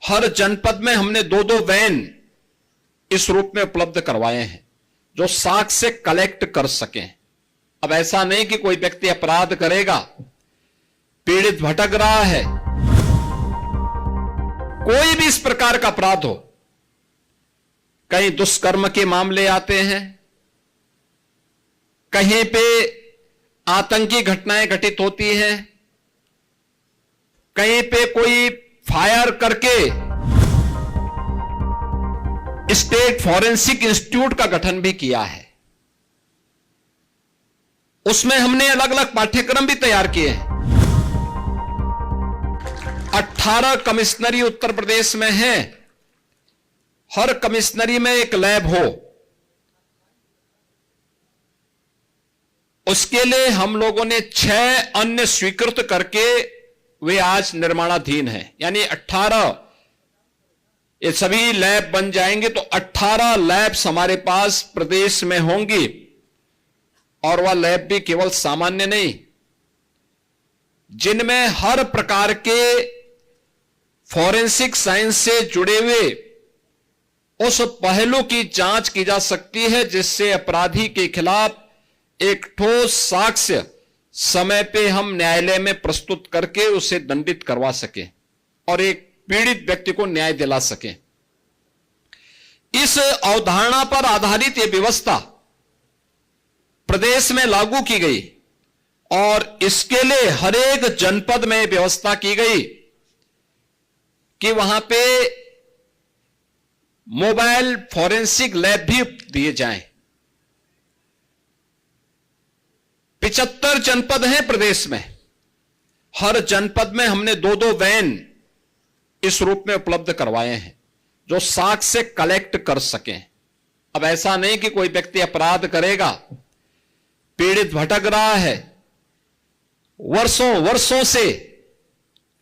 हर जनपद में हमने 2-2 वैन इस रूप में उपलब्ध करवाए हैं जो साक्ष्य कलेक्ट कर सकें। अब ऐसा नहीं कि कोई व्यक्ति अपराध करेगा, पीड़ित भटक रहा है, कोई भी इस प्रकार का अपराध हो, कहीं दुष्कर्म के मामले आते हैं, कहीं पे आतंकी घटनाएं घटित होती हैं, कहीं पे कोई फायर करके स्टेट फॉरेंसिक इंस्टीट्यूट का गठन भी किया है। उसमें हमने अलग अलग पाठ्यक्रम भी तैयार किए हैं। 18 कमिश्नरी उत्तर प्रदेश में हैं। हर कमिश्नरी में एक लैब हो, उसके लिए हम लोगों ने 6 अन्य स्वीकृत करके वे आज निर्माणाधीन हैं। यानी 18 ये सभी लैब बन जाएंगे तो 18 लैब्स हमारे पास प्रदेश में होंगी। और वह लैब भी केवल सामान्य नहीं, जिनमें हर प्रकार के फॉरेंसिक साइंस से जुड़े हुए उस पहलू की जांच की जा सकती है जिससे अपराधी के खिलाफ एक ठोस साक्ष्य समय पे हम न्यायालय में प्रस्तुत करके उसे दंडित करवा सकें और एक पीड़ित व्यक्ति को न्याय दिला सकें। इस अवधारणा पर आधारित यह व्यवस्था प्रदेश में लागू की गई और इसके लिए हर एक जनपद में व्यवस्था की गई कि वहां पे मोबाइल फॉरेंसिक लैब भी दिए जाएं। 75 जनपद हैं प्रदेश में। हर जनपद में हमने 2-2 वैन इस रूप में उपलब्ध करवाए हैं जो साक्ष्य कलेक्ट कर सकें। अब ऐसा नहीं कि कोई व्यक्ति अपराध करेगा, पीड़ित भटक रहा है, वर्षों वर्षों से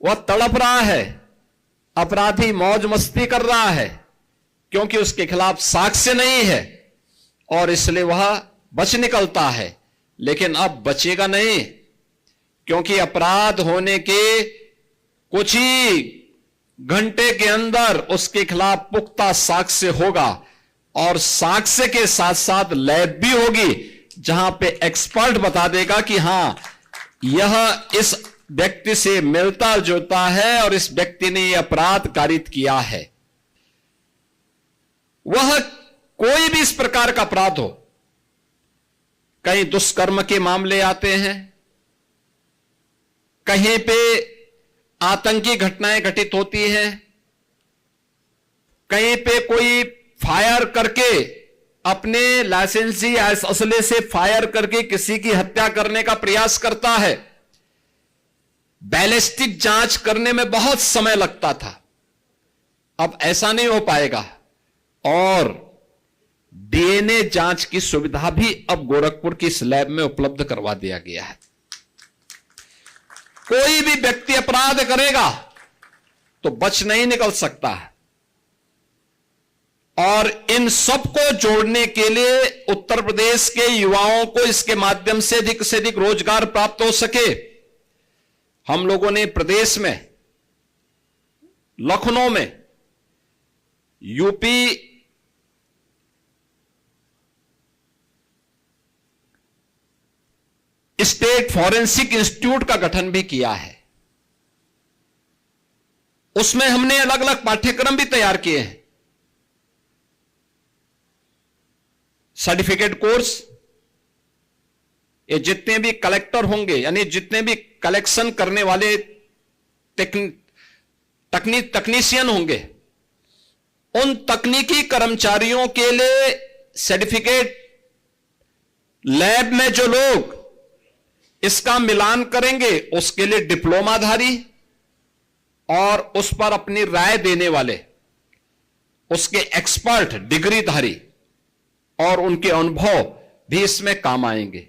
वह तड़प रहा है, अपराधी मौज मस्ती कर रहा है क्योंकि उसके खिलाफ साक्ष्य नहीं है और इसलिए वह बच निकलता है। लेकिन अब बचेगा नहीं, क्योंकि अपराध होने के कुछ ही घंटे के अंदर उसके खिलाफ पुख्ता साक्ष्य होगा और साक्ष्य के साथ साथ लैब भी होगी जहां पे एक्सपर्ट बता देगा कि हां यह इस व्यक्ति से मिलता जुलता है और इस व्यक्ति ने यह अपराध कारित किया है। वह कोई भी इस प्रकार का अपराध हो, कहीं दुष्कर्म के मामले आते हैं, कहीं पे आतंकी घटनाएं घटित होती हैं, कहीं पे कोई फायर करके अपने लाइसेंसी असले से फायर करके किसी की हत्या करने का प्रयास करता है। बैलिस्टिक जांच करने में बहुत समय लगता था, अब ऐसा नहीं हो पाएगा और डीएनए जांच की सुविधा भी अब गोरखपुर की इस लैब में उपलब्ध करवा दिया गया है। कोई भी व्यक्ति अपराध करेगा तो बच नहीं निकल सकता है और इन सबको जोड़ने के लिए उत्तर प्रदेश के युवाओं को इसके माध्यम से अधिक रोजगार प्राप्त हो सके, हम लोगों ने प्रदेश में लखनऊ में यूपी स्टेट फॉरेंसिक इंस्टीट्यूट का गठन भी किया है। उसमें हमने अलग अलग पाठ्यक्रम भी तैयार किए हैं। सर्टिफिकेट कोर्स, ये जितने भी कलेक्टर होंगे यानी जितने भी कलेक्शन करने वाले तकनीशियन होंगे, उन तकनीकी कर्मचारियों के लिए सर्टिफिकेट लैब में जो लोग इसका मिलान करेंगे उसके लिए डिप्लोमाधारी और उस पर अपनी राय देने वाले उसके एक्सपर्ट डिग्रीधारी और उनके अनुभव भी इसमें काम आएंगे।